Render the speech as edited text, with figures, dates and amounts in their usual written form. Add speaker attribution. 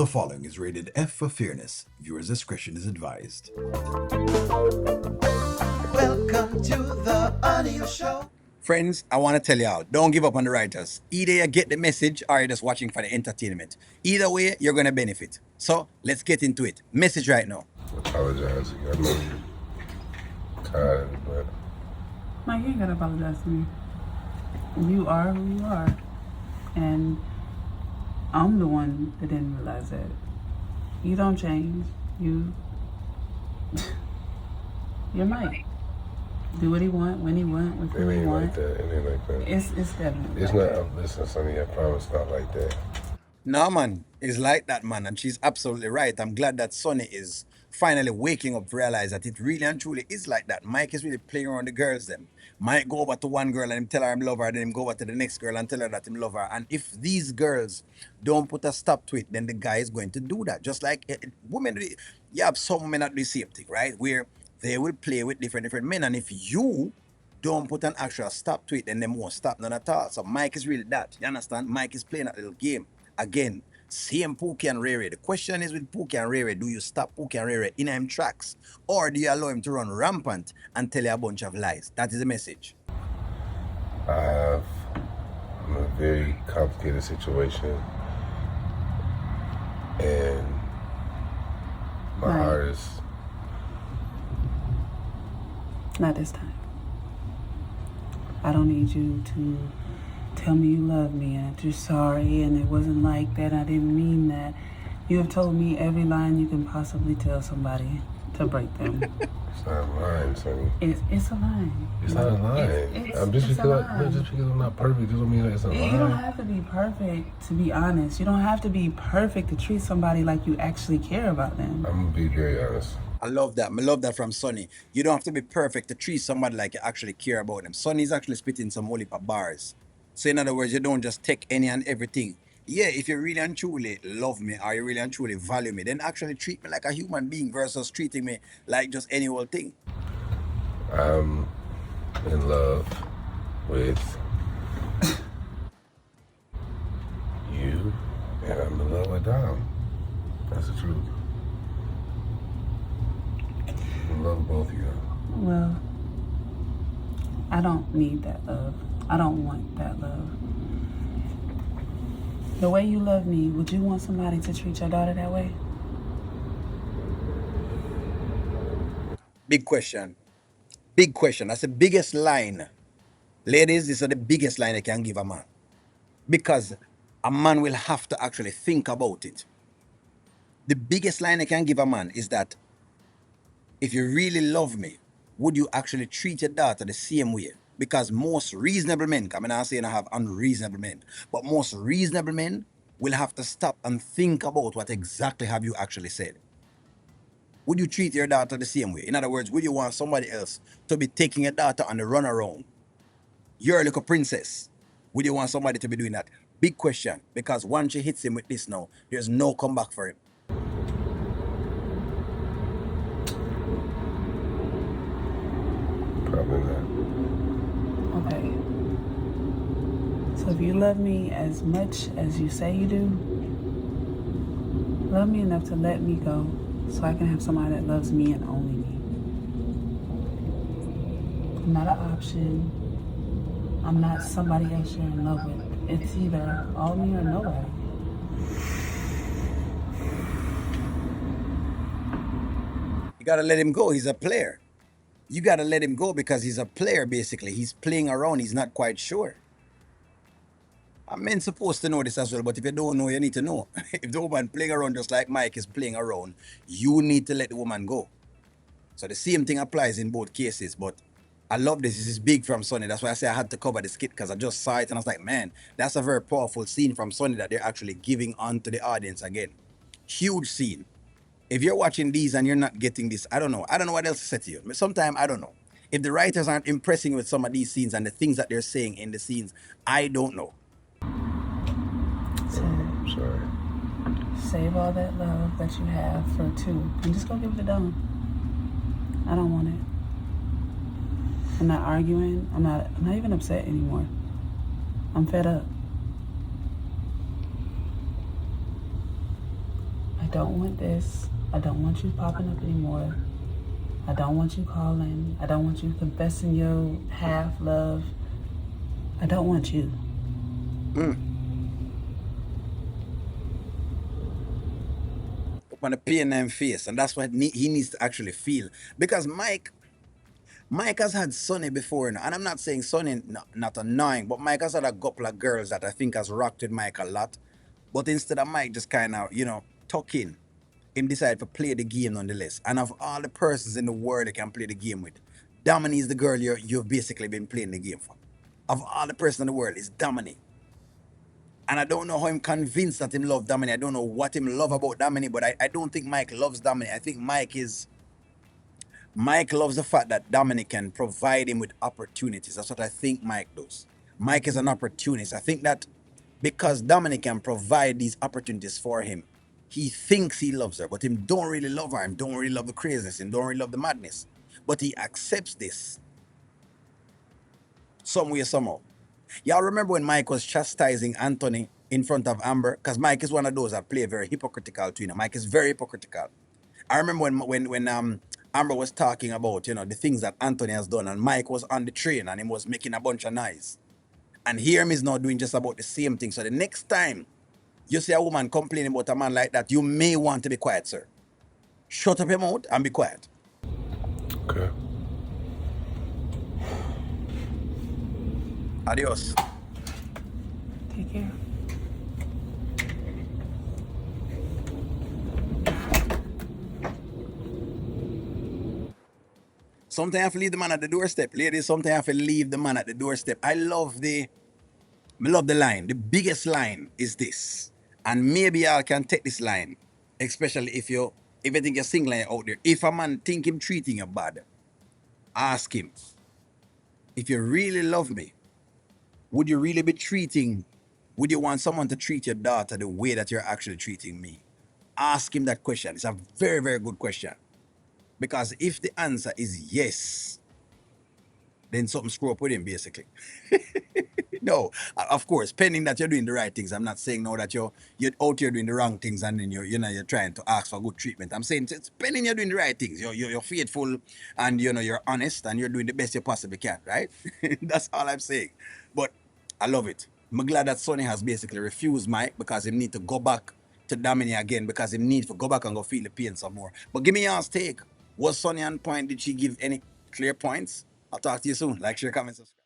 Speaker 1: The following is rated F for fairness. Viewers' discretion is advised.
Speaker 2: Welcome to the audio show.
Speaker 3: Friends, I want to tell y'all, don't give up on the writers. Either you get the message or you're just watching for the entertainment. Either way, you're going to benefit. So, let's get into it. Message right now.
Speaker 4: Apologize. I know you're tired, but
Speaker 5: Mike, you ain't gotta apologize to me. You are who you are. And I'm the one that didn't realize that. You don't change. You're Mike. Do what he want, when he want, with
Speaker 4: it
Speaker 5: who he
Speaker 4: ain't
Speaker 5: want.
Speaker 4: like that. It ain't like that.
Speaker 5: It's definitely
Speaker 4: It's
Speaker 5: like
Speaker 4: not. Listen, Sonny, I promise, not like that.
Speaker 3: No, man, it's like that, man, and she's absolutely right. I'm glad that Sonny is finally waking up to realize that it really and truly is like that. Mike is really playing around the girls, them. Mike go over to one girl and him tell her him love her, then him go over to the next girl and tell her that him love her. And if these girls don't put a stop to it, then the guy is going to do that. Just like women, you have some men that do the same thing, right? Where they will play with different men, and if you don't put an actual stop to it, then they won't stop none at all. So Mike is really that. You understand? Mike is playing that little game. Again, same Pookie and Raye Ray. The question is with Pookie and Raye Ray, do you stop Pookie and Raye Ray in him tracks? Or do you allow him to run rampant and tell you a bunch of lies? That is the message.
Speaker 4: I'm in a very complicated situation, and my
Speaker 5: Right.
Speaker 4: heart is.
Speaker 5: Not this time. I don't need you to tell me you love me and that you're sorry and it wasn't like that. I didn't mean that. You have told me every line you can possibly tell somebody to break them.
Speaker 4: It's not a line, Sonny.
Speaker 5: It's a line.
Speaker 4: It's not a line.
Speaker 5: It's
Speaker 4: Just
Speaker 5: a
Speaker 4: because
Speaker 5: line.
Speaker 4: I'm not perfect doesn't mean it's a line.
Speaker 5: You don't have to be perfect to be honest. You don't have to be perfect to treat somebody like you actually care about them.
Speaker 4: I'm gonna be very honest.
Speaker 3: I love that. I love that from Sonny. You don't have to be perfect to treat somebody like you actually care about them. Sonny's actually spitting some whole heap of bars. So in other words, you don't just take any and everything. Yeah, if you really and truly love me or you really and truly value me, then actually treat me like a human being versus treating me like just any old thing.
Speaker 4: I'm in love with you, and I'm in love with Dom. That's the truth. I love both of you.
Speaker 5: Well, I don't need that love. I don't want that love. The way you love me, would you want somebody to treat your daughter that way?
Speaker 3: Big question. Big question. That's the biggest line. Ladies, this is the biggest line I can give a man. Because a man will have to actually think about it. The biggest line I can give a man is that if you really love me, would you actually treat your daughter the same way? Because most reasonable men, I'm not saying I have unreasonable men, but most reasonable men will have to stop and think about what exactly have you actually said. Would you treat your daughter the same way? In other words, would you want somebody else to be taking your daughter on the run around? You're a little princess. Would you want somebody to be doing that? Big question, because once she hits him with this now, there's no comeback for him.
Speaker 4: Probably not.
Speaker 5: Okay. So if you love me as much as you say you do, love me enough to let me go so I can have somebody that loves me and only me. I'm not an option. I'm not somebody else you're in love with. It's either all me or nobody.
Speaker 3: You gotta let him go. He's a player. You gotta let him go because he's a player, basically. He's playing around. He's not quite sure. Men supposed to know this as well, but if you don't know, you need to know. If the woman playing around just like Mike is playing around, you need to let the woman go. So the same thing applies in both cases, but I love this. This is big from Sonny. That's why I say I had to cover the skit because I just saw it and I was like, man, that's a very powerful scene from Sonny that they're actually giving on to the audience again. Huge scene. If you're watching these and you're not getting this, I don't know. I don't know what else to say to you. Sometimes I don't know. If the writers aren't impressing with some of these scenes and the things that they're saying in the scenes, I don't know.
Speaker 5: So
Speaker 4: I'm sorry.
Speaker 5: save all that love that you have for two and just go give it to Dom. I don't want it. I'm not arguing. I'm not even upset anymore. I'm fed up. don't want this. I don't want you popping up anymore. I don't want you calling. I don't want you confessing your half love. I don't want you.
Speaker 3: On the pain and face, and that's what he needs to actually feel. Because Mike has had Sonny before, and I'm not saying Sonny not annoying, but Mike has had a couple of girls that I think has rocked with Mike a lot. But instead of Mike just kind of, tuck in, him decide to play the game nonetheless. And of all the persons in the world that can play the game with, Domini is the girl you've basically been playing the game for. Of all the persons in the world, it's Domini. And I don't know how I'm convinced that him love Domini. I don't know what him love about Domini, but I don't think Mike loves Domini. I think Mike loves the fact that Dominic can provide him with opportunities. That's what I think Mike does. Mike is an opportunist. I think that because Dominic can provide these opportunities for him, he thinks he loves her, but him don't really love her. Him don't really love the craziness. Him don't really love the madness. But he accepts this some way, somehow. Y'all remember when Mike was chastising Anthony in front of Amber? Because Mike is one of those that play very hypocritical to you. Mike is very hypocritical. I remember when Amber was talking about, the things that Anthony has done, and Mike was on the train and he was making a bunch of noise. And here him is now doing just about the same thing. So the next time you see a woman complaining about a man like that, you may want to be quiet, sir. Shut up your mouth and be quiet.
Speaker 4: Okay.
Speaker 3: Adios.
Speaker 5: Take care.
Speaker 3: Sometimes you have to leave the man at the doorstep. Ladies, sometimes you have to leave the man at the doorstep. I love the line. The biggest line is this. And maybe y'all can take this line, especially if you think you're single out there. If a man think him treating you bad, ask him, if you really love me, would you want someone to treat your daughter the way that you're actually treating me? Ask him that question. It's a very, very good question. Because if the answer is yes, then something screw up with him, basically. No, of course, pending that you're doing the right things. I'm not saying now that you're out here doing the wrong things and then you're trying to ask for good treatment. I'm saying it's pending you're doing the right things. You're faithful and you're honest and you're doing the best you possibly can, right? That's all I'm saying. But I love it. I'm glad that Sonny has basically refused Mike because he need to go back to Domini again because he need to go back and go feel the pain some more. But give me your take. Was Sonny on point? Did she give any clear points? I'll talk to you soon. Like, share, comment, subscribe.